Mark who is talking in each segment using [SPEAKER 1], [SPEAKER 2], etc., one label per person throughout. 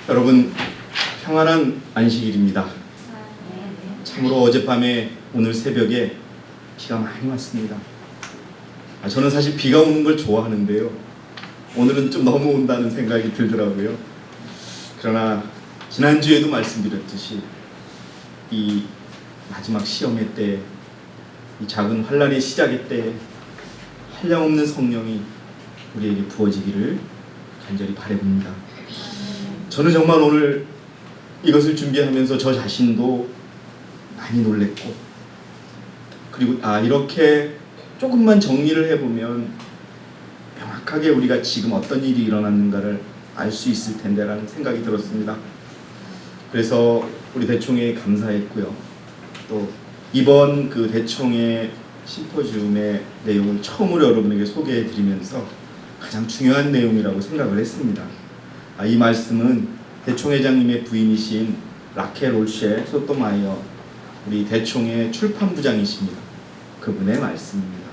[SPEAKER 1] 여러분, 평안한 안식일입니다. 참으로 어젯밤에 오늘 새벽에 비가 많이 왔습니다. 저는 사실 비가 오는 걸 좋아하는데요, 오늘은 좀 너무 온다는 생각이 들더라고요. 그러나 지난주에도 말씀드렸듯이 이 마지막 시험의 때, 이 작은 환란의 시작의 때 한량없는 성령이 우리에게 부어지기를 간절히 바라봅니다. 저는 정말 오늘 이것을 준비하면서 저 자신도 많이 놀랬고, 그리고 이렇게 조금만 정리를 해보면 명확하게 우리가 지금 어떤 일이 일어났는가를 알 수 있을 텐데라는 생각이 들었습니다. 그래서 우리 대총회에 감사했고요. 또 이번 그 대총회 심포지움의 내용을 처음으로 여러분에게 소개해 드리면서 가장 중요한 내용이라고 생각을 했습니다. 이 말씀은 대총회장님의 부인이신 라켈 올셰 소토마이어, 우리 대총회 출판부장이십니다. 그분의 말씀입니다.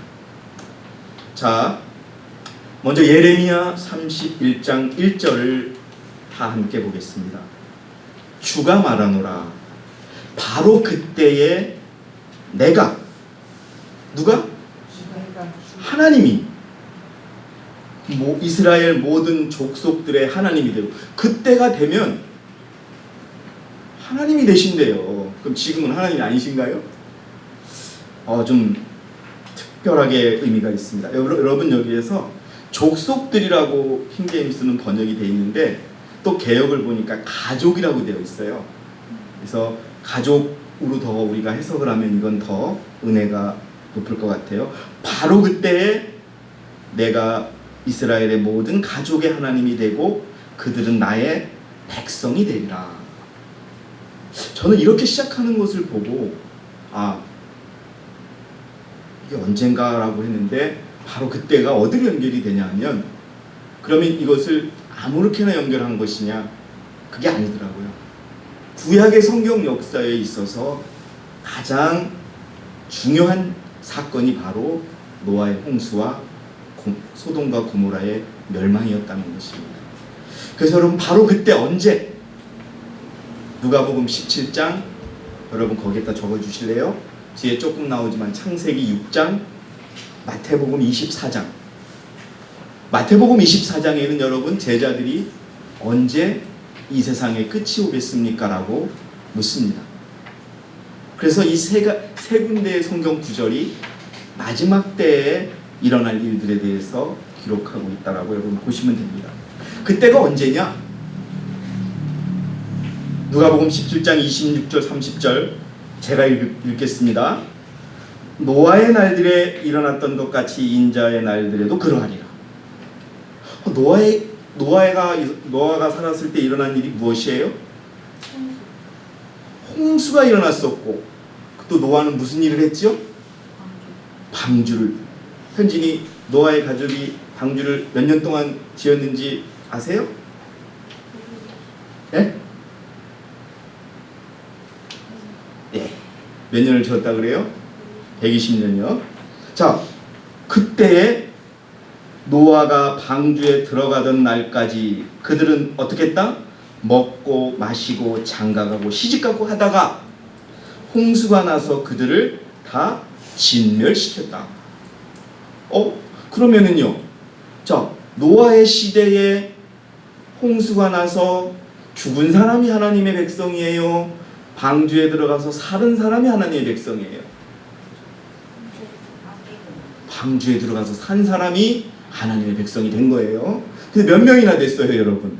[SPEAKER 1] 자, 먼저 예레미야 31장 1절을 다 함께 보겠습니다. 주가 말하노라, 바로 그때에 내가, 누가? 하나님이 이스라엘 모든 족속들의 하나님이 되고, 그때가 되면 하나님이 되신대요. 그럼 지금은 하나님이 아니신가요? 좀 특별하게 의미가 있습니다. 여러분, 여기에서 족속들이라고 킹제임스는 번역이 되어 있는데 또 개역을 보니까 가족이라고 되어 있어요. 그래서 가족으로 더 우리가 해석을 하면 이건 더 은혜가 높을 것 같아요. 바로 그때에 내가 이스라엘의 모든 가족의 하나님이 되고 그들은 나의 백성이 되리라. 저는 이렇게 시작하는 것을 보고 이게 언젠가라고 했는데, 바로 그때가 어디로 연결이 되냐 하면, 그러면 이것을 아무렇게나 연결한 것이냐? 그게 아니더라고요. 구약의 성경 역사에 있어서 가장 중요한 사건이 바로 노아의 홍수와 소돔과 고모라의 멸망이었다는 것입니다. 그래서 여러분, 바로 그때 언제? 누가복음 17장, 여러분 거기에다 적어주실래요? 뒤에 조금 나오지만 창세기 6장, 마태복음 24장. 마태복음 24장에는 여러분, 제자들이 언제 이 세상의 끝이 오겠습니까? 라고 묻습니다. 그래서 이 세 군데의 성경 구절이 마지막 때에 일어날 일들에 대해서 기록하고 있다라고 여러분 보시면 됩니다. 그때가 언제냐? 누가복음 17장 26절 30절 제가 읽겠습니다. 노아의 날들에 일어났던 것 같이 인자의 날들에도 그러하리라. 노아가 살았을 때 일어난 일이 무엇이에요? 홍수가 일어났었고, 또 노아는 무슨 일을 했죠? 방주를. 현진이 노아의 가족이 방주를 몇 년 동안 지었는지 아세요? 네? 네. 몇 년을 지었다 그래요? 120년이요. 자, 그때에 노아가 방주에 들어가던 날까지 그들은 어떻게 했다? 먹고 마시고 장가가고 시집가고 하다가 홍수가 나서 그들을 다 진멸시켰다. 그러면은요, 자, 노아의 시대에 홍수가 나서 죽은 사람이 하나님의 백성이에요? 방주에 들어가서 살은 사람이 하나님의 백성이에요? 방주에 들어가서 산 사람이 하나님의 백성이 된 거예요. 근데 몇 명이나 됐어요, 여러분?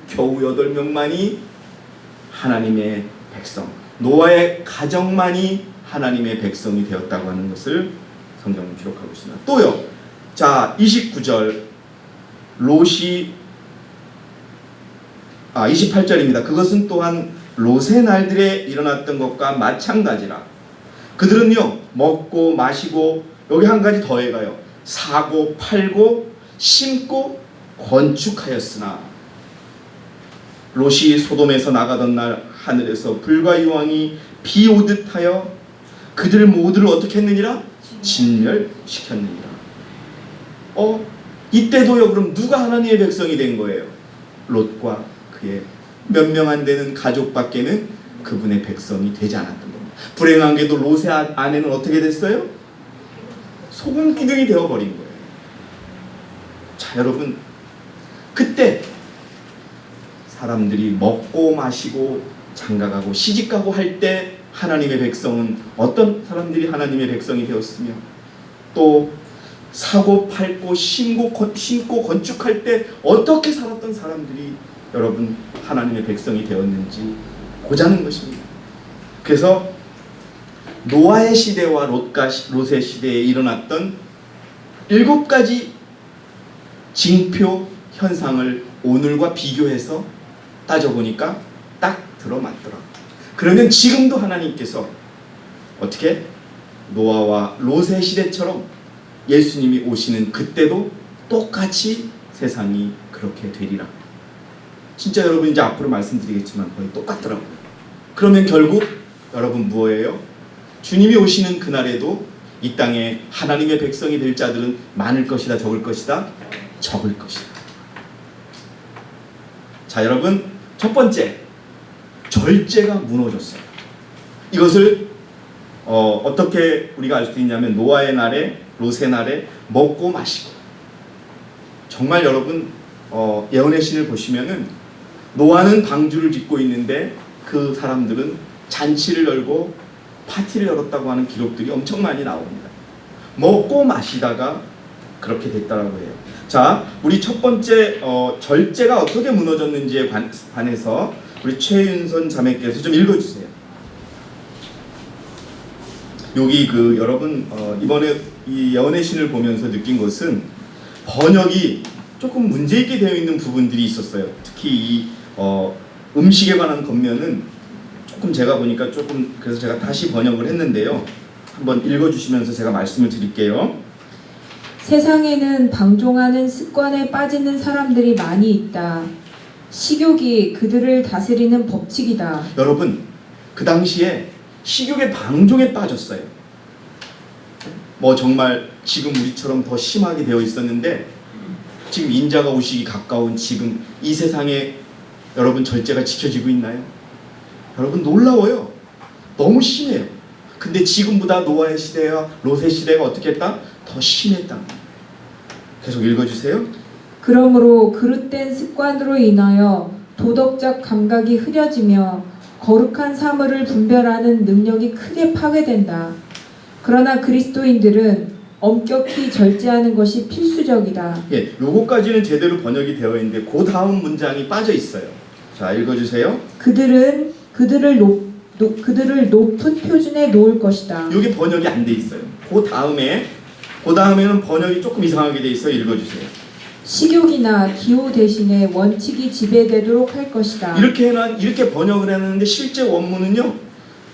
[SPEAKER 1] 겨우 8명만이 하나님의 백성, 노아의 가정만이 하나님의 백성이 되었다고 하는 것을 성경은 기록하고 있습니다. 또요, 자, 29절 롯이 28절입니다. 그것은 또한 롯의 날들에 일어났던 것과 마찬가지라. 그들은요, 먹고 마시고, 여기 한 가지 더 해가요, 사고 팔고 심고 건축하였으나 롯이 소돔에서 나가던 날 하늘에서 불과 유황이 비 오듯 하여 그들 모두를 어떻게 했느니라? 진멸시켰느니라. 이때도요, 그럼 누가 하나님의 백성이 된 거예요? 롯과 그의 몇 명 안 되는 가족밖에는 그분의 백성이 되지 않았던 겁니다. 불행한 게도 롯의 아내는 어떻게 됐어요? 소금 기둥이 되어버린 거예요. 자, 여러분, 그때 사람들이 먹고 마시고 장가가고 시집가고 할 때 하나님의 백성은 어떤 사람들이 하나님의 백성이 되었으며, 또 사고 팔고 심고 건축할 때 어떻게 살았던 사람들이 여러분 하나님의 백성이 되었는지 보자는 것입니다. 그래서 노아의 시대와 롯의 시대에 일어났던 7가지 징표 현상을 오늘과 비교해서 따져보니까 딱 들어맞더라고요. 그러면 지금도 하나님께서 어떻게 노아와 롯의 시대처럼 예수님이 오시는 그때도 똑같이 세상이 그렇게 되리라. 진짜 여러분 이제 앞으로 말씀드리겠지만 거의 똑같더라고요. 그러면 결국 여러분 뭐예요? 주님이 오시는 그날에도 이 땅에 하나님의 백성이 될 자들은 많을 것이다, 적을 것이다? 적을 것이다. 자, 여러분, 첫 번째, 절제가 무너졌어요. 이것을 어떻게 우리가 알 수 있냐면 노아의 날에, 롯의 날에 먹고 마시고, 정말 여러분 예언의 신을 보시면은 노아는 방주를 짓고 있는데 그 사람들은 잔치를 열고 파티를 열었다고 하는 기록들이 엄청 많이 나옵니다. 먹고 마시다가 그렇게 됐다라고 해요. 자, 우리 첫 번째 절제가 어떻게 무너졌는지에 관해서 우리 최윤선 자매께서 좀 읽어주세요. 여기 여러분 이번에 이 예언의 신을 보면서 느낀 것은 번역이 조금 문제 있게 되어 있는 부분들이 있었어요. 특히 이 음식에 관한 겉면은 조금 제가 보니까 조금, 그래서 제가 다시 번역을 했는데요. 한번 읽어주시면서 제가 말씀을 드릴게요.
[SPEAKER 2] 세상에는 방종하는 습관에 빠지는 사람들이 많이 있다. 식욕이 그들을 다스리는 법칙이다.
[SPEAKER 1] 여러분, 그 당시에 식욕의 방종에 빠졌어요. 뭐 정말 지금 우리처럼 더 심하게 되어 있었는데, 지금 인자가 오시기 가까운 지금 이 세상에 여러분 절제가 지켜지고 있나요? 여러분 놀라워요. 너무 심해요. 근데 지금보다 노아의 시대와 롯의 시대가 어떻게 했다? 더 심했다. 계속 읽어주세요.
[SPEAKER 2] 그러므로 그릇된 습관으로 인하여 도덕적 감각이 흐려지며 거룩한 사물을 분별하는 능력이 크게 파괴된다. 그러나 그리스도인들은 엄격히 절제하는 것이 필수적이다.
[SPEAKER 1] 예, 요거까지는 제대로 번역이 되어 있는데 그 다음 문장이 빠져 있어요. 자, 읽어주세요.
[SPEAKER 2] 그들을 높은 표준에 놓을 것이다.
[SPEAKER 1] 여기 번역이 안 돼 있어요. 그 다음에는 번역이 조금 이상하게 돼 있어요. 읽어주세요.
[SPEAKER 2] 식욕이나 기호 대신에 원칙이 지배되도록 할 것이다.
[SPEAKER 1] 이렇게 번역을 했는데 실제 원문은요.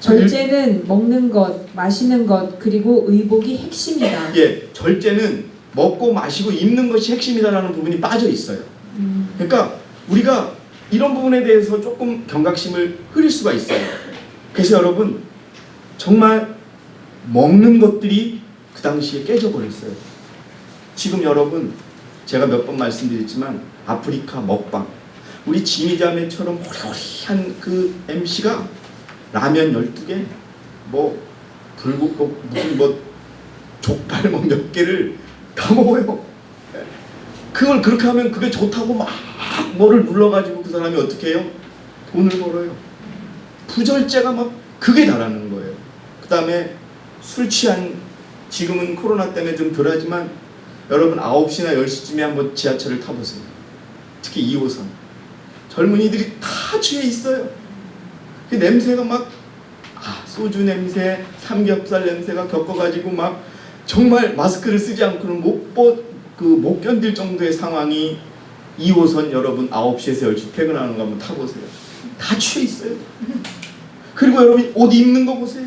[SPEAKER 2] 절제는 먹는 것, 마시는 것, 그리고 의복이 핵심이다.
[SPEAKER 1] 예, 절제는 먹고 마시고 입는 것이 핵심이다라는 부분이 빠져 있어요. 그러니까 우리가 이런 부분에 대해서 조금 경각심을 흐릴 수가 있어요. 그래서 여러분 정말 먹는 것들이 그 당시에 깨져버렸어요. 지금 여러분 제가 몇 번 말씀드렸지만 아프리카 먹방, 우리 지미자매처럼 호리호리한 그 MC가 라면 12개, 뭐 불국밥, 무슨 뭐 족발 뭐 몇 개를 다 먹어요. 그걸 그렇게 하면 그게 좋다고 막 뭐를 눌러가지고 그 사람이 어떻게 해요? 돈을 벌어요. 부절제가 막 극에 달하는 거예요. 그 다음에 술 취한, 지금은 코로나 때문에 좀 덜하지만 여러분 9시나 10시쯤에 한번 지하철을 타보세요. 특히 2호선 젊은이들이 다 취해 있어요. 그 냄새가 막 소주 냄새, 삼겹살 냄새가 겪어가지고 막 정말 마스크를 쓰지 않고는 못 견딜 정도의 상황이 2호선 여러분 9시에서 10시 퇴근하는 거 한번 타보세요. 다 취해 있어요. 그리고 여러분 옷 입는 거 보세요.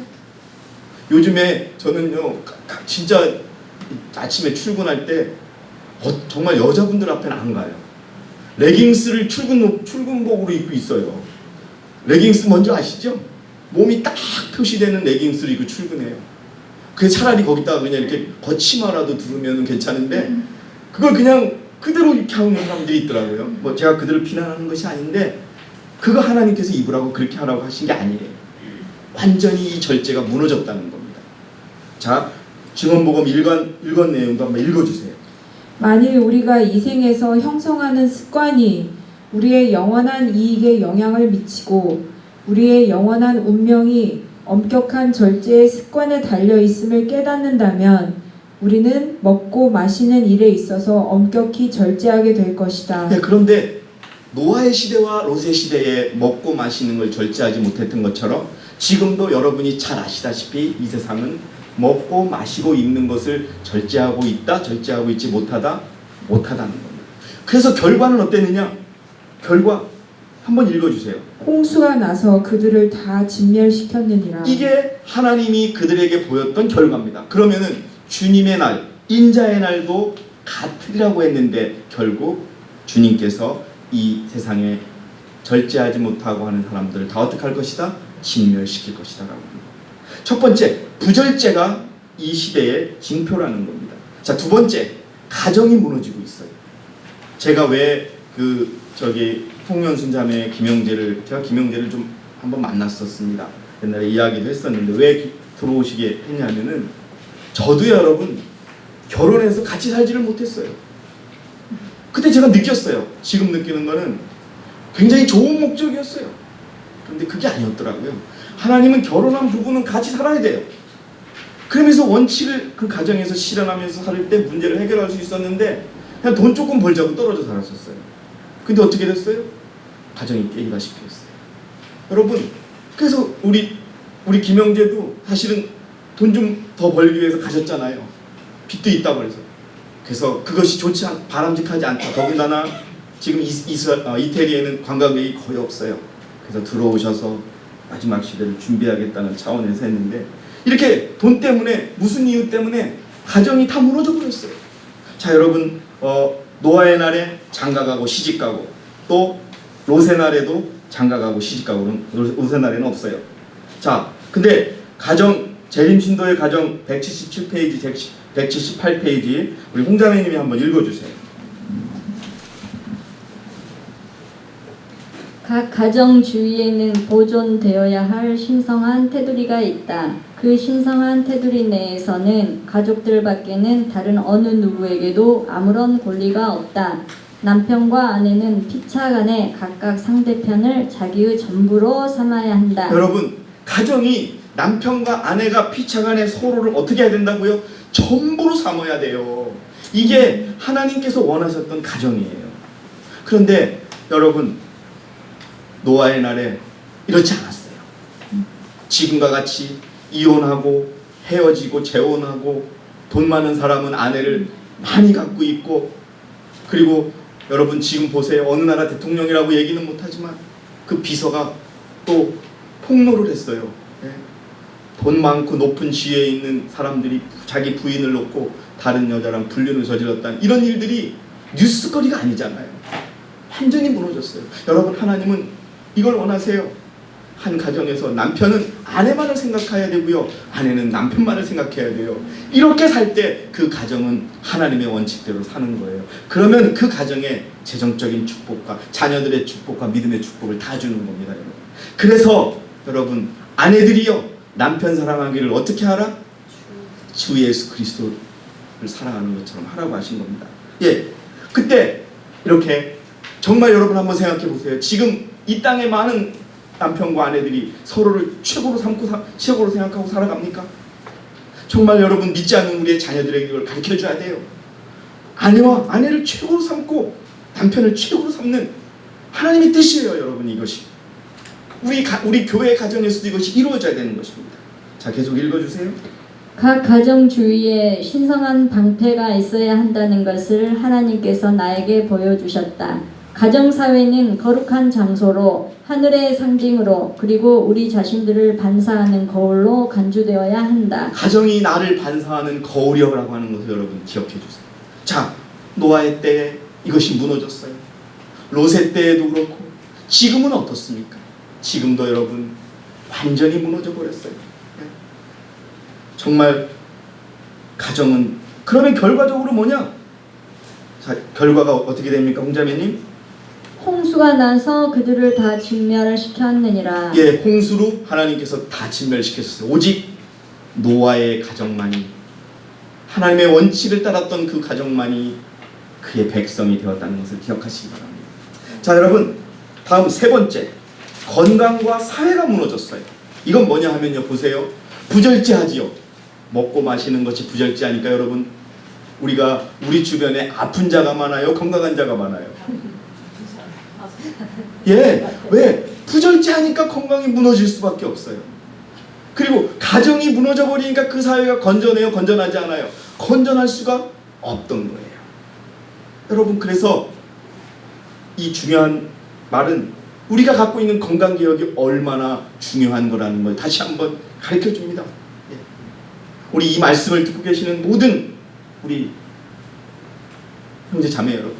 [SPEAKER 1] 요즘에 저는요 진짜 아침에 출근할 때 정말 여자분들 앞에는 안 가요. 레깅스를 출근복으로 입고 있어요. 레깅스 뭔지 아시죠? 몸이 딱 표시되는 레깅스를 입고 출근해요. 그래서 차라리 거기다가 그냥 이렇게 거치마라도 두르면 괜찮은데 그걸 그냥 그대로 이렇게 하는 사람들이 있더라고요. 뭐 제가 그들을 비난하는 것이 아닌데 그거 하나님께서 입으라고 그렇게 하라고 하신 게 아니에요. 완전히 이 절제가 무너졌다는 겁니다. 자, 증언복음 1권 내용도 한번 읽어주세요.
[SPEAKER 2] 만일 우리가 이 생에서 형성하는 습관이 우리의 영원한 이익에 영향을 미치고 우리의 영원한 운명이 엄격한 절제의 습관에 달려 있음을 깨닫는다면 우리는 먹고 마시는 일에 있어서 엄격히 절제하게 될 것이다.
[SPEAKER 1] 네, 그런데 노아의 시대와 롯의 시대에 먹고 마시는 걸 절제하지 못했던 것처럼 지금도 여러분이 잘 아시다시피 이 세상은 먹고 마시고 입는 것을 절제하고 있다, 절제하고 있지 못하다는 겁니다. 그래서 결과는 어땠느냐? 결과 한번 읽어주세요.
[SPEAKER 2] 홍수가 나서 그들을 다 진멸시켰느니라.
[SPEAKER 1] 이게 하나님이 그들에게 보였던 결과입니다. 그러면은 주님의 날, 인자의 날도 같으리라고 했는데 결국 주님께서 이 세상에 절제하지 못하고 하는 사람들을 다 어떻게 할 것이다? 진멸시킬 것이다 라고 합니다. 첫 번째, 부절제가 이 시대의 징표라는 겁니다. 자, 두 번째, 가정이 무너지고 있어요. 제가 왜 송년순 자매 제가 김영재를 좀 한번 만났었습니다. 옛날에 이야기도 했었는데 왜 들어오시게 했냐면은 저도 여러분 결혼해서 같이 살지를 못했어요. 그때 제가 느꼈어요. 지금 느끼는 거는 굉장히 좋은 목적이었어요. 그런데 그게 아니었더라고요. 하나님은 결혼한 부부는 같이 살아야 돼요. 그러면서 원칙을 그 가정에서 실현하면서 살 때 문제를 해결할 수 있었는데 그냥 돈 조금 벌자고 떨어져 살았었어요. 근데 어떻게 됐어요? 가정이 깨기다시피 했어요. 여러분, 그래서 우리 김영재도 사실은 돈 좀 더 벌기 위해서 가셨잖아요. 빚도 있다고 그래서 그것이 바람직하지 않다. 더군다나 지금 이태리에는 관광객이 거의 없어요. 그래서 들어오셔서 마지막 시대를 준비하겠다는 차원에서 했는데 이렇게 돈 때문에 무슨 이유 때문에 가정이 다 무너져 버렸어요. 자, 여러분, 노아의 날에 장가가고 시집가고 또 롯의 날에도 장가가고 시집가고는 롯의 날에는 없어요. 자, 근데 재림신도의 가정 177페이지, 178페이지 우리 홍자매님이 한번 읽어주세요.
[SPEAKER 3] 각 가정 주위에는 보존되어야 할 신성한 테두리가 있다. 그 신성한 테두리 내에서는 가족들밖에는 다른 어느 누구에게도 아무런 권리가 없다. 남편과 아내는 피차간에 각각 상대편을 자기의 전부로 삼아야 한다.
[SPEAKER 1] 여러분, 가정이 남편과 아내가 피차간에 서로를 어떻게 해야 된다고요? 전부로 삼아야 돼요. 이게 하나님께서 원하셨던 가정이에요. 그런데 여러분, 노아의 날에 이렇지 않았어요. 지금과 같이 이혼하고 헤어지고 재혼하고 돈 많은 사람은 아내를 많이 갖고 있고, 그리고 여러분 지금 보세요. 어느 나라 대통령이라고 얘기는 못하지만 그 비서가 또 폭로를 했어요. 돈 많고 높은 지위에 있는 사람들이 자기 부인을 놓고 다른 여자랑 불륜을 저질렀다는 이런 일들이 뉴스거리가 아니잖아요. 완전히 무너졌어요. 여러분, 하나님은 이걸 원하세요. 한 가정에서 남편은 아내만을 생각해야 되고요, 아내는 남편만을 생각해야 돼요. 이렇게 살 때 그 가정은 하나님의 원칙대로 사는 거예요. 그러면 그 가정에 재정적인 축복과 자녀들의 축복과 믿음의 축복을 다 주는 겁니다. 여러분. 그래서 여러분, 아내들이요, 남편 사랑하기를 어떻게 하라? 주 예수 그리스도를 사랑하는 것처럼 하라고 하신 겁니다. 예, 그때 이렇게 정말 여러분 한번 생각해 보세요. 지금 이 땅에 많은 남편과 아내들이 서로를 최고로 생각하고 살아갑니까? 정말 여러분 믿지 않는 우리의 자녀들에게 이걸 가르쳐줘야 돼요. 아내와 아내를 최고로 삼고 남편을 최고로 삼는 하나님의 뜻이에요. 여러분, 이것이 우리 교회 가정에서도 이것이 이루어져야 되는 것입니다. 자, 계속 읽어주세요.
[SPEAKER 3] 각 가정 주위에 신성한 방패가 있어야 한다는 것을 하나님께서 나에게 보여주셨다. 가정사회는 거룩한 장소로, 하늘의 상징으로, 그리고 우리 자신들을 반사하는 거울로 간주되어야 한다.
[SPEAKER 1] 가정이 나를 반사하는 거울이라고 하는 것을 여러분 기억해 주세요. 자, 노아의 때에 이것이 무너졌어요. 롯의 때에도 그렇고 지금은 어떻습니까? 지금도 여러분 완전히 무너져 버렸어요. 정말 가정은, 그러면 결과적으로 뭐냐? 자, 결과가 어떻게 됩니까, 홍자매님?
[SPEAKER 3] 홍수가 나서 그들을 다 진멸을 시켰느니라.
[SPEAKER 1] 예, 홍수로 하나님께서 다 진멸시켰어요. 오직 노아의 가정만이, 하나님의 원칙을 따랐던 그 가정만이 그의 백성이 되었다는 것을 기억하시기 바랍니다. 자, 여러분, 다음 세 번째, 건강과 사회가 무너졌어요. 이건 뭐냐 하면요, 보세요. 부절제하지요. 먹고 마시는 것이 부절제하니까 여러분, 우리 주변에 아픈 자가 많아요, 건강한 자가 많아요. 예, 왜? 부절제하니까 건강이 무너질 수밖에 없어요. 그리고 가정이 무너져 버리니까 그 사회가 건전해요, 건전하지 않아요? 건전할 수가 없던 거예요. 여러분, 그래서 이 중요한 말은 우리가 갖고 있는 건강개혁이 얼마나 중요한 거라는 걸 다시 한번 가르쳐 줍니다. 예. 우리 이 말씀을 듣고 계시는 모든 우리 형제 자매 여러분,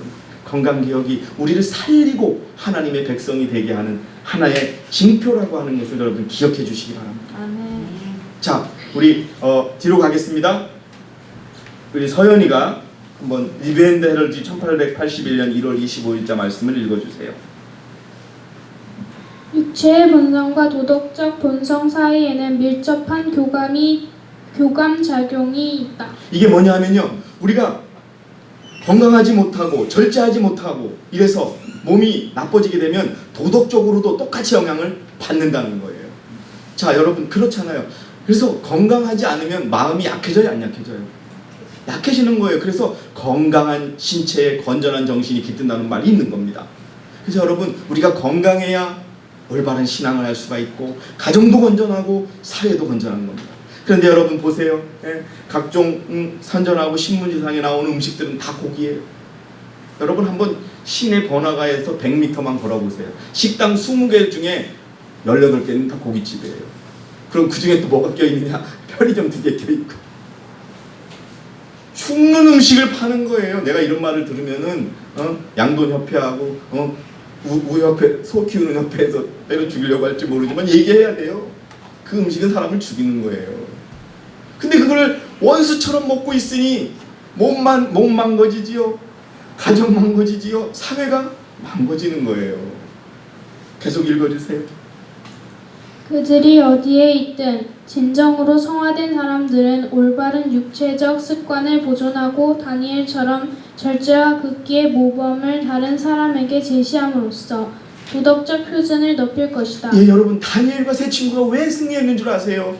[SPEAKER 1] 건강개혁이 우리를 살리고 하나님의 백성이 되게 하는 하나의 징표라고 하는 것을 여러분 기억해 주시기 바랍니다.
[SPEAKER 3] 아멘.
[SPEAKER 1] 자, 우리 뒤로 가겠습니다. 우리 서연이가 한번 리브앤드 헤럴드 1881년 1월 25일자 말씀을 읽어주세요.
[SPEAKER 4] 육체의 본성과 도덕적 본성 사이에는 밀접한 교감 작용이 있다.
[SPEAKER 1] 이게 뭐냐 하면요, 우리가 건강하지 못하고 절제하지 못하고 이래서 몸이 나빠지게 되면 도덕적으로도 똑같이 영향을 받는다는 거예요. 자, 여러분, 그렇잖아요. 그래서 건강하지 않으면 마음이 약해져요, 안 약해져요? 약해지는 거예요. 그래서 건강한 신체에 건전한 정신이 깃든다는 말이 있는 겁니다. 그래서 여러분, 우리가 건강해야 올바른 신앙을 할 수가 있고 가정도 건전하고 사회도 건전한 겁니다. 그런데 여러분 보세요. 예, 각종 선전하고 신문지상에 나오는 음식들은 다 고기예요. 여러분 한번 시내 번화가에서 100m만 걸어보세요. 식당 20개 중에 18개는 다 고깃집이에요. 그럼 그 중에 또 뭐가 껴있느냐? 편의점 2개 껴있고. 죽는 음식을 파는 거예요. 내가 이런 말을 들으면은 양돈협회하고 우협회, 소 키우는 협회에서 때려 죽이려고 할지 모르지만 얘기해야 돼요. 그 음식은 사람을 죽이는 거예요. 근데 그걸 원수처럼 먹고 있으니 몸 망가지지요, 가정 망가지지요, 사회가 망가지는 거예요. 계속 읽어주세요.
[SPEAKER 4] 그들이 어디에 있든 진정으로 성화된 사람들은 올바른 육체적 습관을 보존하고 다니엘처럼 절제와 극기의 모범을 다른 사람에게 제시함으로써 도덕적 표준을 높일 것이다.
[SPEAKER 1] 예, 여러분, 다니엘과 세 친구가 왜 승리했는 줄 아세요?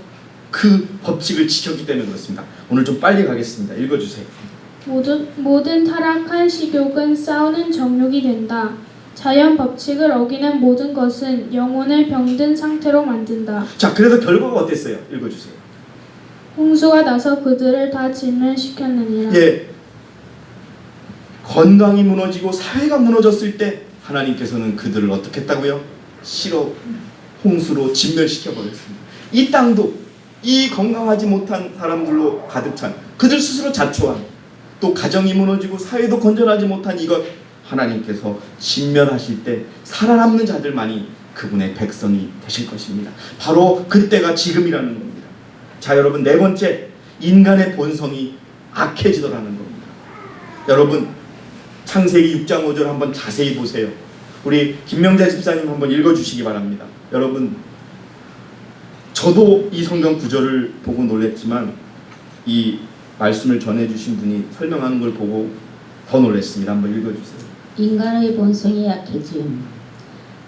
[SPEAKER 1] 그 법칙을 지켰기 때문에 그렇습니다. 오늘 좀 빨리 가겠습니다. 읽어주세요.
[SPEAKER 4] 모든 타락한 식욕은 싸우는 정욕이 된다. 자연 법칙을 어기는 모든 것은 영혼을 병든 상태로 만든다.
[SPEAKER 1] 자, 그래서 결과가 어땠어요? 읽어주세요.
[SPEAKER 4] 홍수가 나서 그들을 다 진멸시켰느니라.
[SPEAKER 1] 예, 건강이 무너지고 사회가 무너졌을 때 하나님께서는 그들을 어떻게 했다고요? 홍수로 진멸시켜버렸습니다. 이 땅도 이 건강하지 못한 사람들로 가득 찬, 그들 스스로 자초한, 또 가정이 무너지고 사회도 건전하지 못한 이것 하나님께서 진멸하실 때 살아남는 자들만이 그분의 백성이 되실 것입니다. 바로 그때가 지금이라는 겁니다. 자, 여러분, 네 번째, 인간의 본성이 악해지더라는 겁니다. 여러분, 창세기 6장 5절 한번 자세히 보세요. 우리 김명자 집사님 한번 읽어주시기 바랍니다. 여러분, 저도 이 성경 구절을 보고 놀랬지만 이 말씀을 전해주신 분이 설명하는 걸 보고 더 놀랐습니다. 한번 읽어주세요.
[SPEAKER 5] 인간의 본성이 약해짐.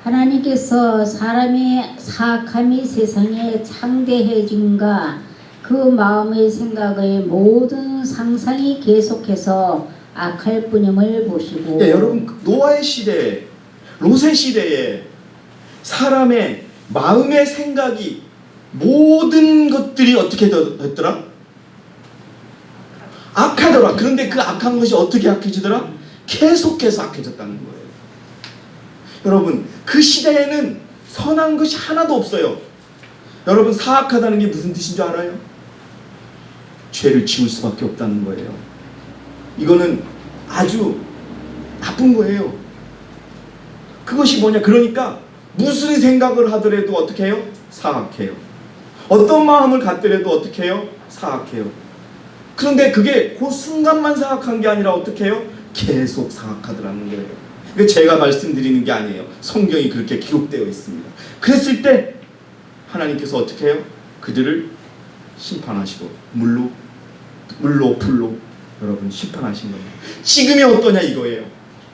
[SPEAKER 5] 하나님께서 사람의 사악함이 세상에 창대해짐과 그 마음의 생각의 모든 상상이 계속해서 악할 뿐임을 보시고.
[SPEAKER 1] 네, 여러분, 노아의 시대에, 롯의 시대에 사람의 마음의 생각이 모든 것들이 어떻게 됐더라? 악하더라. 그런데 그 악한 것이 어떻게 악해지더라? 계속해서 악해졌다는 거예요. 여러분, 그 시대에는 선한 것이 하나도 없어요. 여러분, 사악하다는 게 무슨 뜻인 줄 알아요? 죄를 지을 수밖에 없다는 거예요. 이거는 아주 나쁜 거예요. 그것이 뭐냐? 그러니까 무슨 생각을 하더라도 어떻게 해요? 사악해요. 어떤 마음을 갖더라도 어떻게 해요? 사악해요. 그런데 그게 그 순간만 사악한 게 아니라 어떻게 해요? 계속 사악하더라는 거예요. 그러니까 제가 말씀드리는 게 아니에요. 성경이 그렇게 기록되어 있습니다. 그랬을 때 하나님께서 어떻게 해요? 그들을 심판하시고 물로 불로 여러분 심판하신 겁니다. 지금이 어떠냐 이거예요.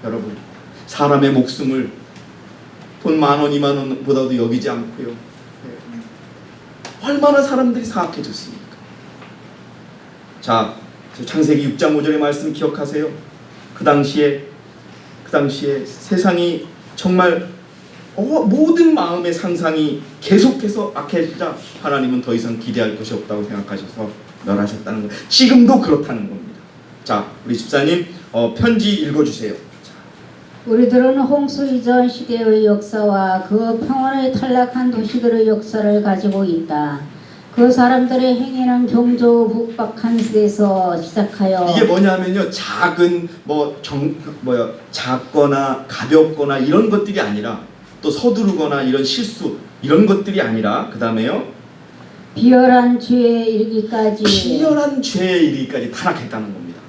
[SPEAKER 1] 여러분 사람의 목숨을 돈 10,000원 20,000원보다도 여기지 않고요. 얼마나 사람들이 사악해졌습니까? 자, 창세기 6장 5절의 말씀 기억하세요. 그 당시에 세상이 정말 모든 마음의 상상이 계속해서 악해지자 하나님은 더 이상 기대할 것이 없다고 생각하셔서 멸하셨다는 거예요. 지금도 그렇다는 겁니다. 자, 우리 집사님 편지 읽어주세요.
[SPEAKER 5] 우리들은 홍수 이전 시대의 역사와 그 평원에 탈락한 도시들의 역사를 가지고 있다. 그 사람들의 행위는 경조국박한 데서 시작하여
[SPEAKER 1] 이게 뭐냐면요, 작은 작거나 가볍거나 이런 것들이 아니라 또 서두르거나 이런 실수 이런 것들이 아니라 그 다음에요
[SPEAKER 5] 비열한 죄에 이르기까지
[SPEAKER 1] 타락했다는 겁니다.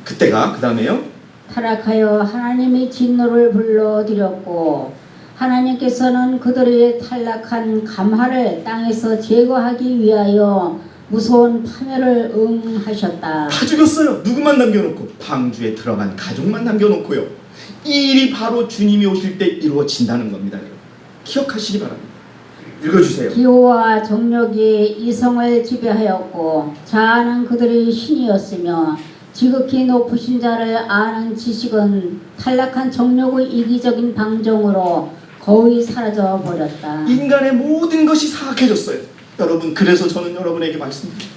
[SPEAKER 1] 그때가 그 다음에요
[SPEAKER 5] 타락하여 하나님의 진노를 불러들였고 하나님께서는 그들의 탈락한 감화를 땅에서 제거하기 위하여 무서운 파멸을 응하셨다.
[SPEAKER 1] 다 죽였어요. 누구만 남겨놓고 방주에 들어간 가족만 남겨놓고요. 이 일이 바로 주님이 오실 때 이루어진다는 겁니다. 여러분. 기억하시기 바랍니다. 읽어주세요.
[SPEAKER 5] 기호와 정력이 이성을 지배하였고 자아는 그들의 신이었으며 지극히 높으신 자를 아는 지식은 탈락한 정력의 이기적인 방종으로 거의 사라져 버렸다.
[SPEAKER 1] 인간의 모든 것이 사악해졌어요. 여러분, 그래서 저는 여러분에게 말씀드립니다.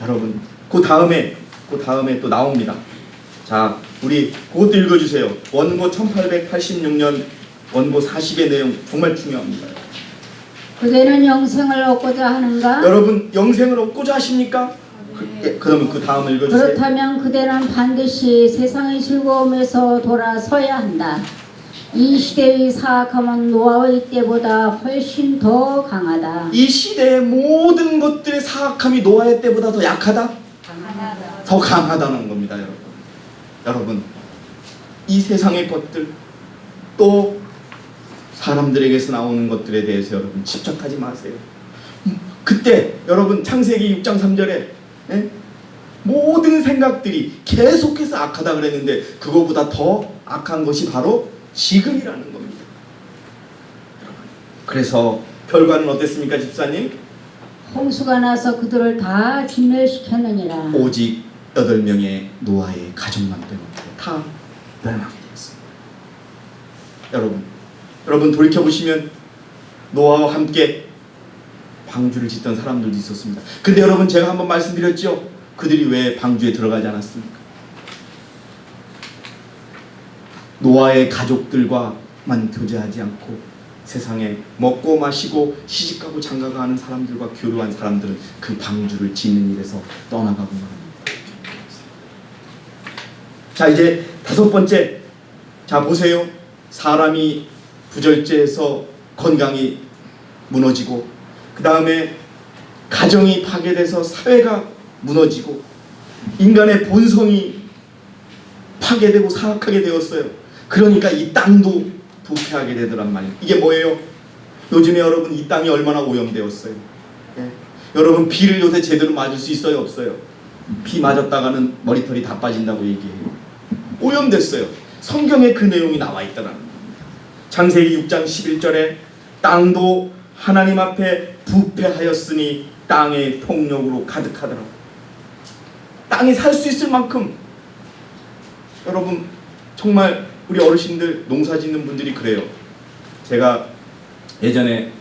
[SPEAKER 1] 여러분, 그 다음에 또 나옵니다. 자, 우리 그것도 읽어주세요. 원고 1886년 원고 40의 내용 정말 중요합니다.
[SPEAKER 5] 그대는 영생을 얻고자 하는가?
[SPEAKER 1] 여러분, 영생을 얻고자 하십니까? 그러면 그 다음을 읽어주세요.
[SPEAKER 5] 그렇다면 그대는 반드시 세상의 즐거움에서 돌아서야 한다. 이 시대의 사악함은 노아의 때보다 훨씬 더 강하다.
[SPEAKER 1] 이 시대의 모든 것들의 사악함이 노아의 때보다 더 약하다? 더 강하다는 겁니다. 여러분, 이 세상의 것들 또 사람들에게서 나오는 것들에 대해서 여러분 집착하지 마세요. 그때 여러분 창세기 6장 3절에 모든 생각들이 계속해서 악하다 그랬는데 그거보다 더 악한 것이 바로 지금이라는 겁니다. 그래서 결과는 어땠습니까, 집사님?
[SPEAKER 5] 홍수가 나서 그들을 다 진멸시켰느니라.
[SPEAKER 1] 오직 8명의 노아의 가족만 빼놓고 다 멸망이 되었습니다. 여러분 돌이켜보시면 노아와 함께 방주를 짓던 사람들도 있었습니다. 근데 여러분 제가 한번 말씀드렸죠? 그들이 왜 방주에 들어가지 않았습니까? 노아의 가족들과만 교제하지 않고 세상에 먹고 마시고 시집가고 장가가는 사람들과 교류한 사람들은 그 방주를 짓는 일에서 떠나가고 말합니다. 자, 이제 5번째. 자, 보세요. 사람이 부절제해서 건강이 무너지고 그 다음에 가정이 파괴돼서 사회가 무너지고 인간의 본성이 파괴되고 사악하게 되었어요. 그러니까 이 땅도 부패하게 되더란 말이에요. 이게 뭐예요? 요즘에 여러분 이 땅이 얼마나 오염되었어요. 여러분 비를 요새 제대로 맞을 수 있어요? 없어요? 비 맞았다가는 머리털이 다 빠진다고 얘기해요. 오염됐어요. 성경에 그 내용이 나와 있더라는 겁니다. 창세기 6장 11절에 땅도 하나님 앞에 부패하였으니 땅의 폭력으로 가득하더라. 땅이 살 수 있을 만큼 여러분 정말 우리 어르신들 농사 짓는 분들이 그래요. 제가 예전에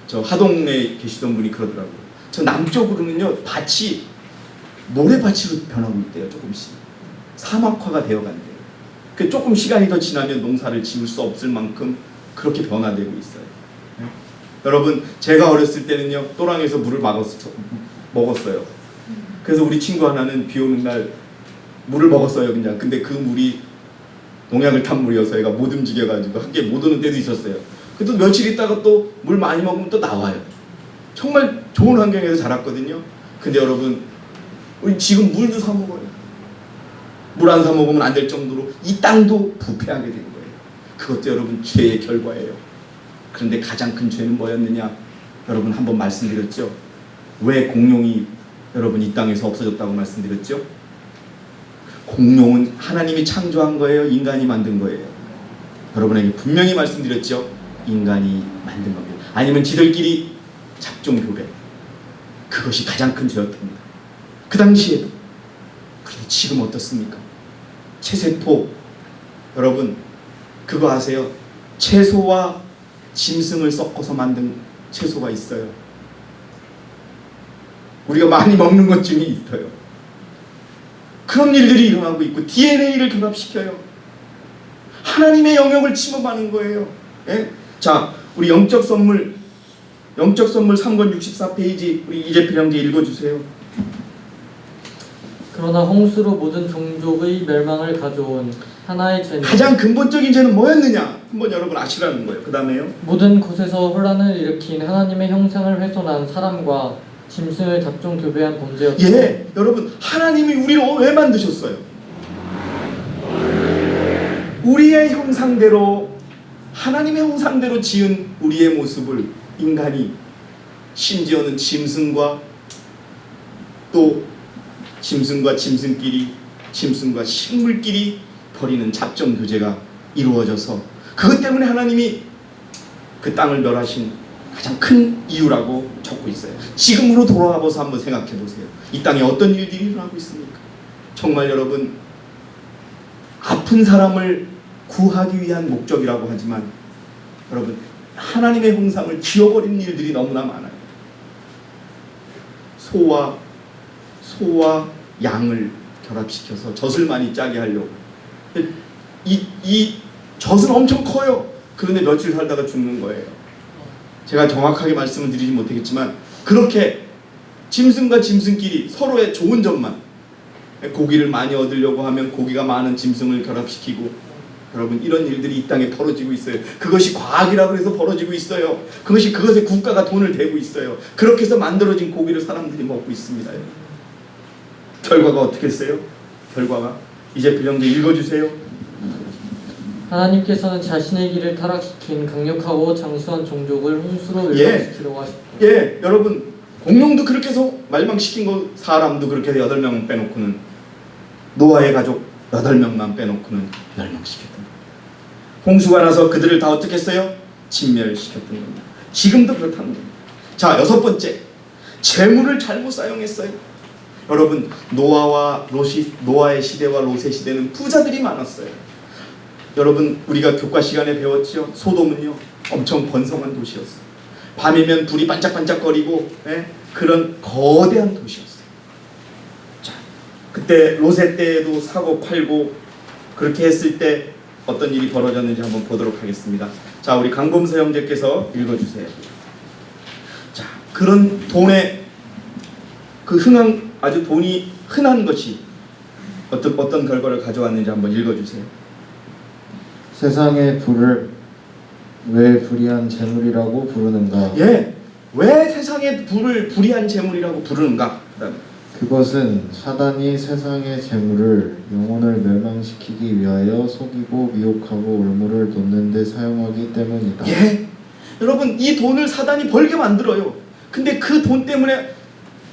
[SPEAKER 1] 저 하동에 계시던 분이 그러더라고요. 저 남쪽으로는요 밭이 모래밭으로 변하고 있대요. 조금씩 사막화가 되어간대요. 그 조금 시간이 더 지나면 농사를 지을 수 없을 만큼 그렇게 변화되고 있어요. 네? 여러분 제가 어렸을 때는요 또랑에서 물을 먹었어요. 그래서 우리 친구 하나는 비 오는 날 물을 먹었어요 그냥. 근데 그 물이 농약을 탄 물이어서 얘가 못 움직여가지고 학교에 못 오는 때도 있었어요. 그래도 며칠 있다가 또 물 많이 먹으면 또 나와요. 정말 좋은 환경에서 자랐거든요. 근데 여러분 우리 지금 물도 사 먹어요. 물 안 사 먹으면 안 될 정도로 이 땅도 부패하게 된 거예요. 그것도 여러분 죄의 결과예요. 그런데 가장 큰 죄는 뭐였느냐? 여러분 한번 말씀드렸죠. 왜 공룡이 여러분 이 땅에서 없어졌다고 말씀드렸죠? 공룡은 하나님이 창조한 거예요? 인간이 만든 거예요? 여러분에게 분명히 말씀드렸죠. 인간이 만든 겁니다. 아니면 지들끼리 잡종교배. 그것이 가장 큰 죄였답니다. 그 당시에도. 그런데 지금 어떻습니까? 채세포. 여러분 그거 아세요? 채소와 짐승을 섞어서 만든 채소가 있어요. 우리가 많이 먹는 것 중에 있어요. 그런 일들이 일어나고 있고 DNA를 결합시켜요. 하나님의 영역을 침범하는 거예요. 예? 자, 우리 영적 선물 3권 64페이지 우리 이재필 형제 읽어주세요.
[SPEAKER 6] 그러나 홍수로 모든 종족의 멸망을 가져온 하나의 죄는
[SPEAKER 1] 가장 근본적인 죄는 뭐였느냐? 한번 여러분 아시라는 거예요. 그 다음에요.
[SPEAKER 6] 모든 곳에서 혼란을 일으킨 하나님의 형상을 훼손한 사람과 짐승을 잡종 교배한 범죄였다.
[SPEAKER 1] 예, 여러분 하나님이 우리를 왜 만드셨어요? 우리의 형상대로 하나님의 형상대로 지은 우리의 모습을 인간이 심지어는 짐승과 또 짐승과 짐승끼리 짐승과 식물끼리 벌이는 잡종 교제가 이루어져서 그것 때문에 하나님이 그 땅을 멸하신 가장 큰 이유라고 적고 있어요. 지금으로 돌아와서 한번 생각해 보세요. 이 땅에 어떤 일들이 일어나고 있습니까? 정말 여러분 아픈 사람을 구하기 위한 목적이라고 하지만 여러분 하나님의 형상을 지워버리는 일들이 너무나 많아요. 소와 양을 결합시켜서 젖을 많이 짜게 하려고. 이 젖은 엄청 커요. 그런데 며칠 살다가 죽는 거예요. 제가 정확하게 말씀을 드리지 못하겠지만 그렇게 짐승과 짐승끼리 서로의 좋은 점만 고기를 많이 얻으려고 하면 고기가 많은 짐승을 결합시키고 여러분 이런 일들이 이 땅에 벌어지고 있어요. 그것이 과학이라고 해서 벌어지고 있어요. 그것에 국가가 돈을 대고 있어요. 그렇게 해서 만들어진 고기를 사람들이 먹고 있습니다. 결과가 어떻게 했어요? 결과가 이재필 형제 읽어주세요.
[SPEAKER 6] 하나님께서는 자신의 길을 타락시킨 강력하고 장수한 종족을 홍수로 멸망시키려고 하셨다.
[SPEAKER 1] 예, 여러분 공룡도 그렇게 해서 멸망시킨 거 사람도 그렇게 해서 8명 빼놓고는 노아의 가족 8명만 빼놓고는 멸망시켰던 겁니다. 홍수가 나서 그들을 다 어떻게 했어요? 진멸시켰던 겁니다. 지금도 그렇다는 겁니다. 자, 6번째 재물을 잘못 사용했어요. 여러분 노아의 시대와 롯의 시대는 부자들이 많았어요. 여러분 우리가 교과 시간에 배웠죠. 소돔은요 엄청 번성한 도시였어요. 밤이면 불이 반짝반짝거리고 그런 거대한 도시였어요. 자, 그때 롯의 때에도 사고 팔고 그렇게 했을 때 어떤 일이 벌어졌는지 한번 보도록 하겠습니다. 자, 우리 강범서 형제께서 읽어주세요. 자, 그런 돈의 그 아주 돈이 흔한 것이 어떤 결과를 가져왔는지 한번 읽어주세요.
[SPEAKER 7] 세상의 불을 왜 불의한 재물이라고 부르는가?
[SPEAKER 1] 예, 왜 세상의 불을 불의한 재물이라고 부르는가? 그다음에
[SPEAKER 7] 그것은 사단이 세상의 재물을 영혼을 멸망시키기 위하여 속이고 미혹하고 올무를 돋는 데 사용하기 때문이다.
[SPEAKER 1] 예, 여러분 이 돈을 사단이 벌게 만들어요. 근데 그 돈 때문에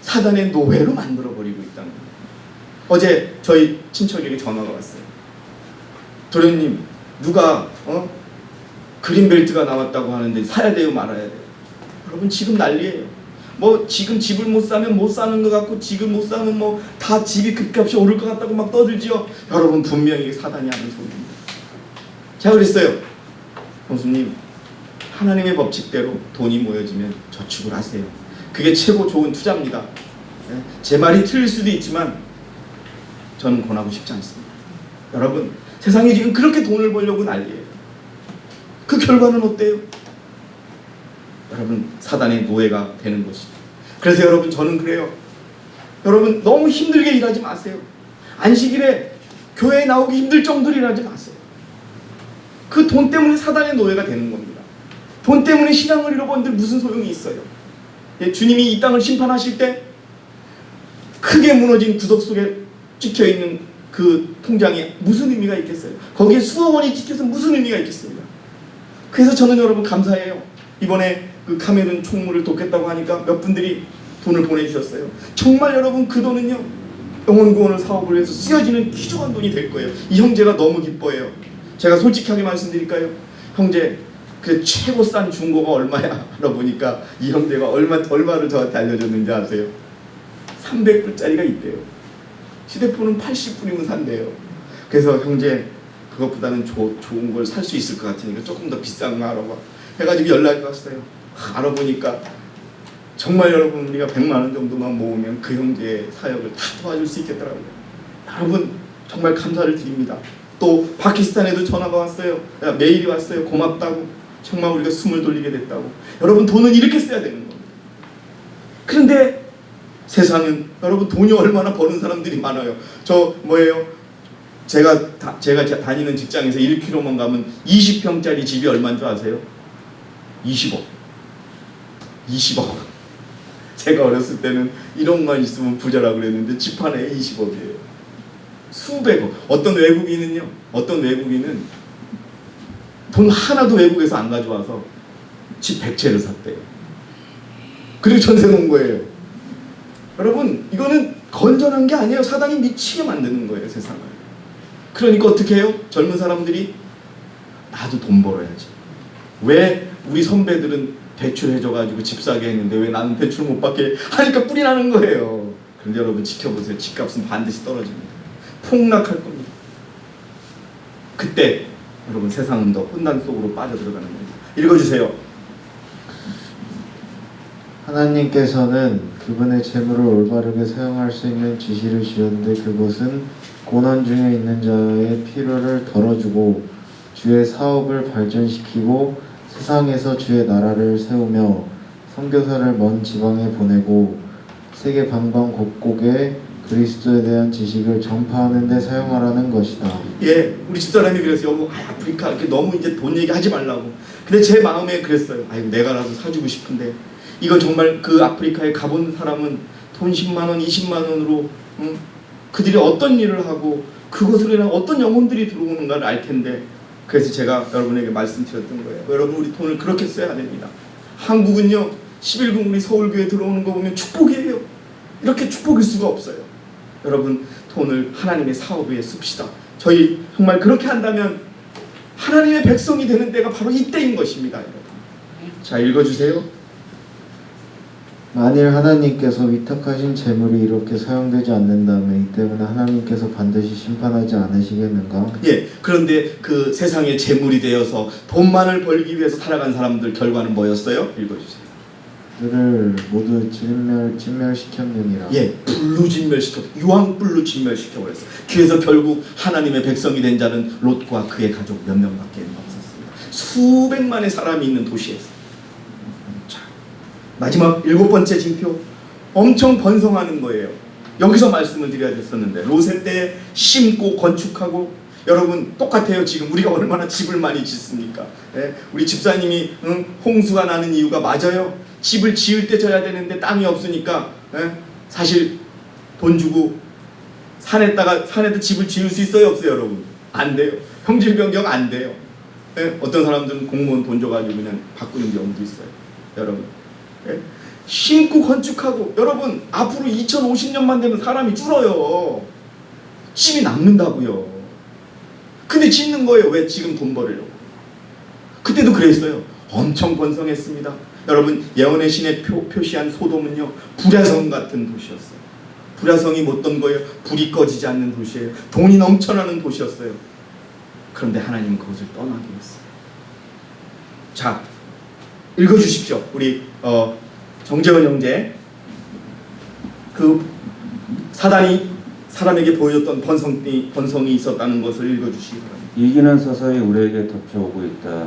[SPEAKER 1] 사단의 노예로 만들어버리고 있다는 거예요. 어제 저희 친척에게 전화가 왔어요. 도련님 누가 그린벨트가 나왔다고 하는데 사야 돼요 말아야 돼요? 여러분 지금 난리예요. 뭐 지금 집을 못 사면 못 사는 것 같고 지금 못 사면 뭐 다 집이 금값이 오를 것 같다고 막 떠들지요. 여러분 분명히 사단이 하는 소리입니다. 제가 그랬어요. 교수님 하나님의 법칙대로 돈이 모여지면 저축을 하세요. 그게 최고 좋은 투자입니다. 제 말이 틀릴 수도 있지만 저는 권하고 싶지 않습니다. 여러분 세상이 지금 그렇게 돈을 벌려고 난리예요. 그 결과는 어때요? 여러분 사단의 노예가 되는 것이죠. 그래서 여러분 저는 그래요. 여러분 너무 힘들게 일하지 마세요. 안식일에 교회에 나오기 힘들 정도로 일하지 마세요. 그 돈 때문에 사단의 노예가 되는 겁니다. 돈 때문에 신앙을 잃어버린들 무슨 소용이 있어요? 예, 주님이 이 땅을 심판하실 때 크게 무너진 구석 속에 찍혀있는 그 통장에 무슨 의미가 있겠어요? 거기에 수억 원이 찍혀서 무슨 의미가 있겠습니까? 그래서 저는 여러분 감사해요. 이번에 그 카메룬 총무를 돕겠다고 하니까 몇 분들이 돈을 보내주셨어요. 정말 여러분 그 돈은요, 영혼구원을 사업을 위해서 쓰여지는 귀중한 돈이 될 거예요. 이 형제가 너무 기뻐해요. 제가 솔직하게 말씀드릴까요? 형제, 그 최고 싼 중고가 얼마야? 알아보니까 이 형제가 얼마를 저한테 알려줬는지 아세요? 300불짜리가 있대요. 휴대폰은 80불이면 산대요. 그래서 형제, 그것보다는 좋은 걸 살 수 있을 것 같으니까 조금 더 비싼 거 알아봐 해가지고 연락이 왔어요. 알아보니까 정말 여러분, 우리가 100만 원 정도만 모으면 그 형제의 사역을 다 도와줄 수 있겠더라고요. 여러분 정말 감사를 드립니다. 또 파키스탄에도 전화가 왔어요. 메일이 왔어요. 고맙다고. 정말 우리가 숨을 돌리게 됐다고. 여러분 돈은 이렇게 써야 되는 겁니다. 그런데 세상은 여러분 돈이 얼마나 버는 사람들이 많아요. 저 뭐예요? 제가 다니는 직장에서 1km만 가면 20평짜리 집이 얼마인 줄 아세요? 20억. 20억. 제가 어렸을 때는 1억만 있으면 부자라고 그랬는데 집 하나에 20억이에요. 수백억. 어떤 외국인은 돈 하나도 외국에서 안 가져와서 집 100채를 샀대요. 그리고 전세 놓은 거예요. 여러분 이거는 건전한 게 아니에요. 사단이 미치게 만드는 거예요, 세상을. 그러니까 어떻게 해요? 젊은 사람들이 나도 돈 벌어야지. 왜 우리 선배들은 대출해줘가지고 집 사게 했는데 왜 나는 대출 못 받게 하니까 뿔이 나는 거예요. 그런데 여러분 지켜보세요. 집값은 반드시 떨어집니다. 폭락할 겁니다. 그때 여러분 세상은 더 혼란 속으로 빠져들어가는 겁니다. 읽어주세요.
[SPEAKER 7] 하나님께서는 그분의 재물을 올바르게 사용할 수 있는 지시를 주셨는데 그것은 고난 중에 있는 자의 필요를 덜어주고 주의 사업을 발전시키고 세상에서 주의 나라를 세우며 선교사를 먼 지방에 보내고 세계 방방곡곡에 그리스도에 대한 지식을 전파하는 데 사용하라는 것이다.
[SPEAKER 1] 예, 우리 집사람이 그랬어요. 아프리카 이렇게 너무 이제 돈 얘기하지 말라고. 근데 제 마음에 그랬어요. 아이고 내가 나서 사주고 싶은데 이거 정말 그 아프리카에 가본 사람은 돈 10만 원, 20만 원으로 그들이 어떤 일을 하고 그것으로 인한 어떤 영혼들이 들어오는가를 알 텐데 그래서 제가 여러분에게 말씀드렸던 거예요. 여러분 우리 돈을 그렇게 써야 됩니다. 한국은요 11군 우리 서울교회 들어오는 거 보면 축복이에요. 이렇게 축복일 수가 없어요. 여러분 돈을 하나님의 사업 위에 씁시다. 저희 정말 그렇게 한다면 하나님의 백성이 되는 때가 바로 이때인 것입니다. 여러분. 자 읽어주세요.
[SPEAKER 7] 만일 하나님께서 위탁하신 재물이 이렇게 사용되지 않는다면 이 때문에 하나님께서 반드시 심판하지 않으시겠는가?
[SPEAKER 1] 예, 그런데 그 세상의 재물이 되어서 돈만을 벌기 위해서 살아간 사람들 결과는 뭐였어요? 읽어주세요.
[SPEAKER 7] 그들을 모두 진멸시켰느니라.
[SPEAKER 1] 예, 불로 진멸시켜, 유황불로 진멸시켜버렸어요. 그래서 결국 하나님의 백성이 된 자는 롯과 그의 가족 몇 명밖에 없었습니다. 수백만의 사람이 있는 도시에서. 자, 마지막 7번째 징표, 엄청 번성하는 거예요. 여기서 말씀을 드려야 됐었는데 롯의 때 심고 건축하고 여러분 똑같아요. 지금 우리가 얼마나 집을 많이 짓습니까? 예? 우리 집사님이 홍수가 나는 이유가 맞아요. 집을 지을 때 져야 되는데 땅이 없으니까 예? 사실 돈 주고 산에다 집을 지을 수 있어요, 없어요, 여러분? 안 돼요. 형질 변경 안 돼요. 예? 어떤 사람들은 공무원 돈 줘가지고 그냥 바꾸는 경우도 있어요, 여러분. 예? 심고 건축하고 여러분 앞으로 2050년만 되면 사람이 줄어요. 집이 남는다고요. 근데 짓는 거예요. 왜? 지금 돈 벌으려고. 그때도 그랬어요. 엄청 번성했습니다. 여러분 예언의 신에 표시한 소돔은요 불야성 같은 도시였어요. 불야성이 어떤 거예요? 불이 꺼지지 않는 도시예요. 돈이 넘쳐나는 도시였어요. 그런데 하나님은 그것을 떠나게 했어요. 자 읽어주십시오. 우리 정재원 형제 그 사단이 사람에게 보여줬던 번성이 있었다는 것을 읽어주시기 바랍니다.
[SPEAKER 8] 이기는 서서히 우리에게 덮쳐오고 있다.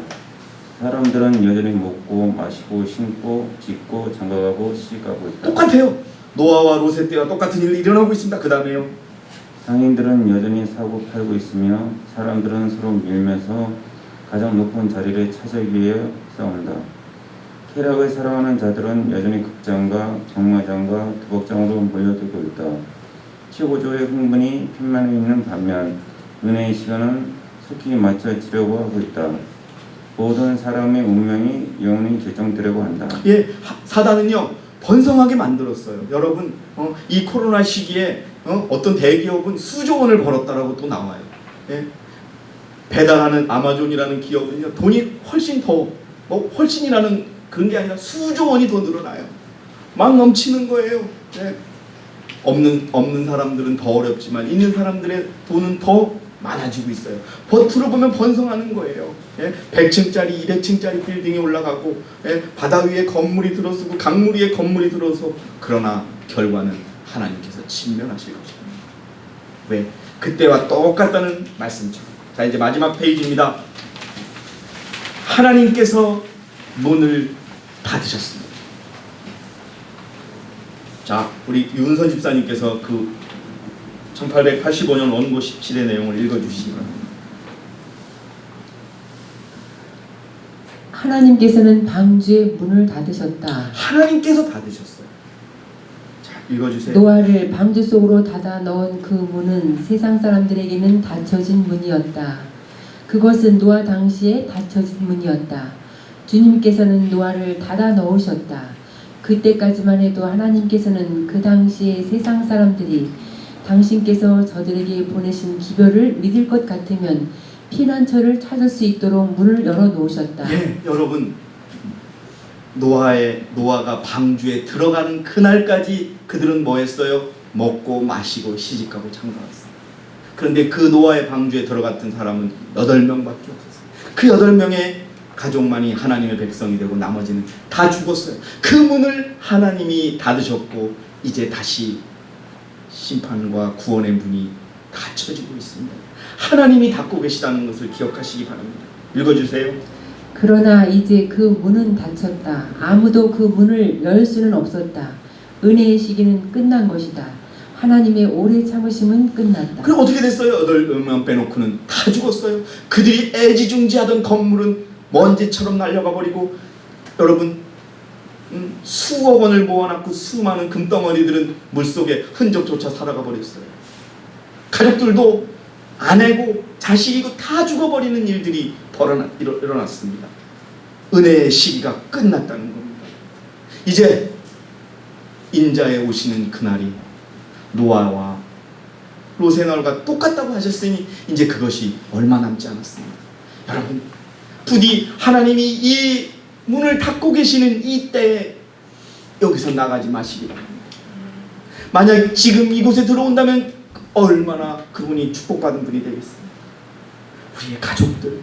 [SPEAKER 8] 사람들은 여전히 먹고 마시고 신고 짓고 장가가고 시집가고 있다.
[SPEAKER 1] 똑같아요. 노아와 롯의 때와 똑같은 일이 일어나고 있습니다. 그 다음에요.
[SPEAKER 8] 상인들은 여전히 사고 팔고 있으며 사람들은 서로 밀면서 가장 높은 자리를 차지하기 위해 싸운다. 쾌락을 사랑하는 자들은 여전히 극장과 경마장과 두벅장으로 몰려들고 있다. 최고조의 흥분이 편만해 있는 반면 은혜의 시간은 속히 맞춰지려고 하고 있다. 모든 사람의 운명이 영원히 결정되려고 한다.
[SPEAKER 1] 예, 사단은요 번성하게 만들었어요. 여러분, 이 코로나 시기에 어떤 대기업은 수조 원을 벌었다라고 또 나와요. 예? 배달하는 아마존이라는 기업은요 돈이 훨씬 더 훨씬이라는 그런 게 아니라 수조 원이 더 늘어나요. 막 넘치는 거예요. 예? 없는 사람들은 더 어렵지만 있는 사람들의 돈은 더 많아지고 있어요. 버트로 보면 번성하는 거예요. 예? 100층짜리, 200층짜리 빌딩이 올라가고, 예? 바다 위에 건물이 들어서고 강물 위에 건물이 들어서, 그러나 결과는 하나님께서 침면하실 것입니다. 왜? 그때와 똑같다는 말씀처럼. 자, 이제 마지막 페이지입니다. 하나님께서 문을 닫으셨습니다. 자, 우리 윤선 집사님께서 그 1885년 원고 17의 내용을 읽어주시기 바랍니다.
[SPEAKER 9] 하나님께서는 방주의 문을 닫으셨다.
[SPEAKER 1] 하나님께서 닫으셨어요. 자, 읽어주세요.
[SPEAKER 9] 노아를 방주 속으로 닫아 넣은 그 문은 세상 사람들에게는 닫혀진 문이었다. 그것은 노아 당시에 닫혀진 문이었다. 주님께서는 노아를 닫아 넣으셨다. 그때까지만 해도 하나님께서는 그 당시에 세상 사람들이 당신께서 저들에게 보내신 기별을 믿을 것 같으면 피난처를 찾을 수 있도록 문을 열어 놓으셨다.
[SPEAKER 1] 네, 여러분, 노아가 방주에 들어가는 그날까지 그들은 뭐 했어요? 먹고 마시고 시집가고 장사했어요. 그런데 그 노아의 방주에 들어갔던 사람은 8명밖에 없었어요. 그 8명의 가족만이 하나님의 백성이 되고 나머지는 다 죽었어요. 그 문을 하나님이 닫으셨고 이제 다시 심판과 구원의 문이 닫혀지고 있습니다. 하나님이 닫고 계시다는 것을 기억하시기 바랍니다. 읽어주세요.
[SPEAKER 9] 그러나 이제 그 문은 닫혔다. 아무도 그 문을 열 수는 없었다. 은혜의 시기는 끝난 것이다. 하나님의 오래 참으심은 끝났다.
[SPEAKER 1] 그럼 어떻게 됐어요? 8명 빼놓고는 다 죽었어요. 그들이 애지중지하던 건물은 먼지처럼 날려가 버리고, 여러분, 수억 원을 모아놨고 수많은 금덩어리들은 물속에 흔적조차 살아가 버렸어요. 가족들도 아내고 자식이고 다 죽어버리는 일들이 일어났습니다. 은혜의 시기가 끝났다는 겁니다. 이제 인자에 오시는 그날이 노아와 로세널과 똑같다고 하셨으니 이제 그것이 얼마 남지 않았습니다. 여러분, 부디 하나님이 이 문을 닫고 계시는 이 때에 여기서 나가지 마시기 바랍니다. 만약 지금 이곳에 들어온다면 얼마나 그분이 축복받은 분이 되겠습니까? 우리의 가족들,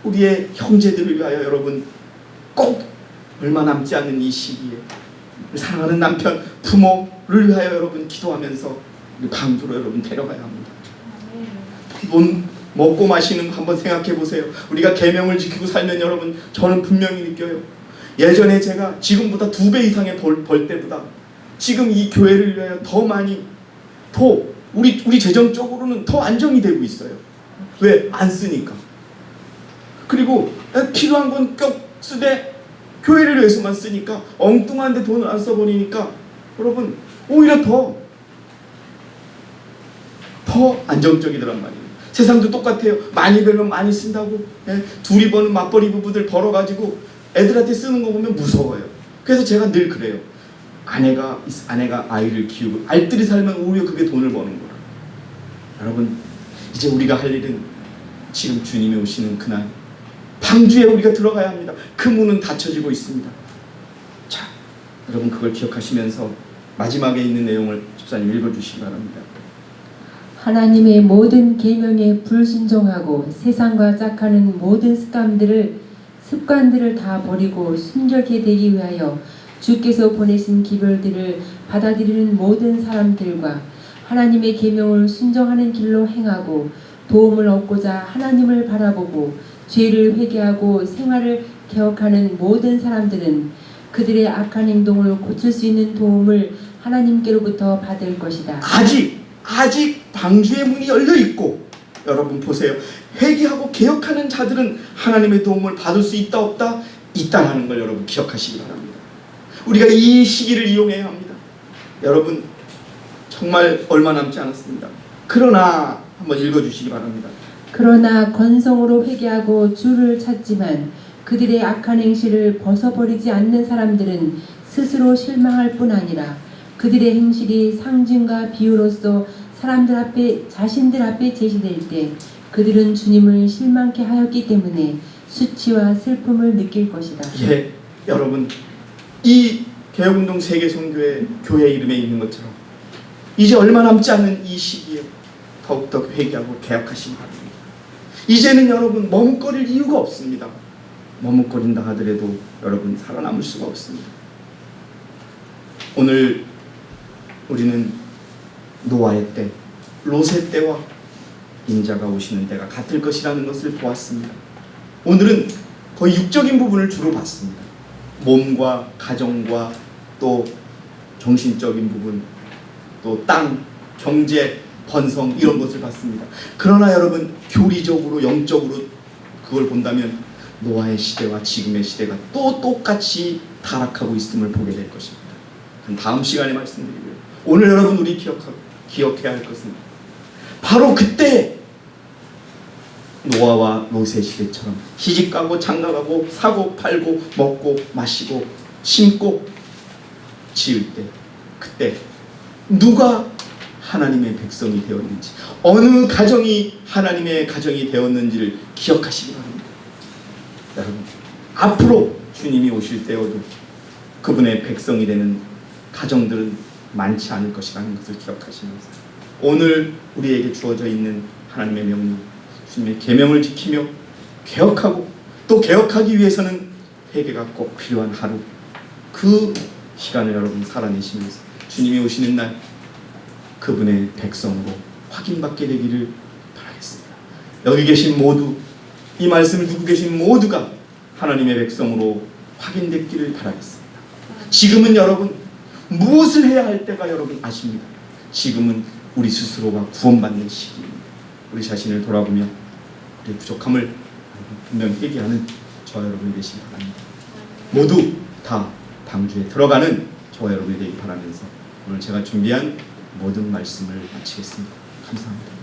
[SPEAKER 1] 우리의 형제들을 위하여 여러분 꼭 얼마 남지 않는 이 시기에 사랑하는 남편, 부모를 위하여 여러분 기도하면서 우리 방주로 여러분 데려가야 합니다. 먹고 마시는 거 한번 생각해 보세요. 우리가 계명을 지키고 살면 여러분, 저는 분명히 느껴요. 예전에 제가 지금보다 2배 이상의 벌 때보다 지금 이 교회를 위하여 더 많이, 더 우리 재정적으로는 더 안정이 되고 있어요. 왜? 안 쓰니까. 그리고 필요한 건 꼭 쓰되 교회를 위해서만 쓰니까, 엉뚱한데 돈을 안 써버리니까 여러분 오히려 더 안정적이더란 말이에요. 세상도 똑같아요. 많이 벌면 많이 쓴다고, 둘이 버는 맞벌이 부부들 벌어가지고 애들한테 쓰는 거 보면 무서워요. 그래서 제가 늘 그래요. 아내가 아이를 키우고 알뜰히 살면 오히려 그게 돈을 버는 거라. 여러분, 이제 우리가 할 일은 지금 주님이 오시는 그날 방주에 우리가 들어가야 합니다. 그 문은 닫혀지고 있습니다. 자, 여러분 그걸 기억하시면서 마지막에 있는 내용을 집사님 읽어주시기 바랍니다.
[SPEAKER 9] 하나님의 모든 계명에 불순종하고 세상과 짝하는 모든 습관들을 다 버리고 순결케 되기 위하여 주께서 보내신 기별들을 받아들이는 모든 사람들과 하나님의 계명을 순종하는 길로 행하고 도움을 얻고자 하나님을 바라보고 죄를 회개하고 생활을 개혁하는 모든 사람들은 그들의 악한 행동을 고칠 수 있는 도움을 하나님께로부터 받을 것이다.
[SPEAKER 1] 아직 방주의 문이 열려 있고, 여러분 보세요. 회개하고 개혁하는 자들은 하나님의 도움을 받을 수 있다 없다? 있다라는 걸 여러분 기억하시기 바랍니다. 우리가 이 시기를 이용해야 합니다. 여러분, 정말 얼마 남지 않았습니다. 그러나 한번 읽어주시기 바랍니다.
[SPEAKER 9] 그러나 건성으로 회개하고 주를 찾지만 그들의 악한 행실을 벗어버리지 않는 사람들은 스스로 실망할 뿐 아니라 그들의 행실이 상징과 비유로서 사람들 앞에 자신들 앞에 제시될 때 그들은 주님을 실망케 하였기 때문에 수치와 슬픔을 느낄 것이다.
[SPEAKER 1] 예, 여러분, 이 개혁운동 세계선교회 교회 이름에 있는 것처럼 이제 얼마 남지 않은 이 시기에 더욱더 회개하고 개혁하시기 바랍니다. 이제는 여러분 머뭇거릴 이유가 없습니다. 머뭇거린다 하더라도 여러분 살아남을 수가 없습니다. 오늘 우리는 노아의 때, 롯의 때와 인자가 오시는 때가 같을 것이라는 것을 보았습니다. 오늘은 거의 육적인 부분을 주로 봤습니다. 몸과 가정과 또 정신적인 부분, 또 땅, 경제, 번성 이런 것을 봤습니다. 그러나 여러분 교리적으로 영적으로 그걸 본다면 노아의 시대와 지금의 시대가 또 똑같이 타락하고 있음을 보게 될 것입니다. 다음 시간에 말씀드리고요. 오늘 여러분 우리 기억해야 할 것은 바로 그때 노아와 롯의 시대처럼 시집가고 장가가고 사고 팔고 먹고 마시고 심고 지을 때, 그때 누가 하나님의 백성이 되었는지, 어느 가정이 하나님의 가정이 되었는지를 기억하시기 바랍니다. 여러분, 앞으로 주님이 오실 때여도 그분의 백성이 되는 가정들은 많지 않을 것이라는 것을 기억하시면서 오늘 우리에게 주어져 있는 하나님의 명령, 주님의 계명을 지키며 개혁하고 또 개혁하기 위해서는 회개가 꼭 필요한 하루, 그 시간을 여러분 살아내시면서 주님이 오시는 날 그분의 백성으로 확인받게 되기를 바라겠습니다. 여기 계신 모두, 이 말씀을 듣고 계신 모두가 하나님의 백성으로 확인됐기를 바라겠습니다. 지금은 여러분 무엇을 해야 할 때가 여러분 아십니다. 지금은 우리 스스로가 구원받는 시기입니다. 우리 자신을 돌아보며 우리의 부족함을 분명히 회개하는 저와 여러분이 되시기 바랍니다. 모두 다 방주에 들어가는 저와 여러분이 되기 바라면서 오늘 제가 준비한 모든 말씀을 마치겠습니다. 감사합니다.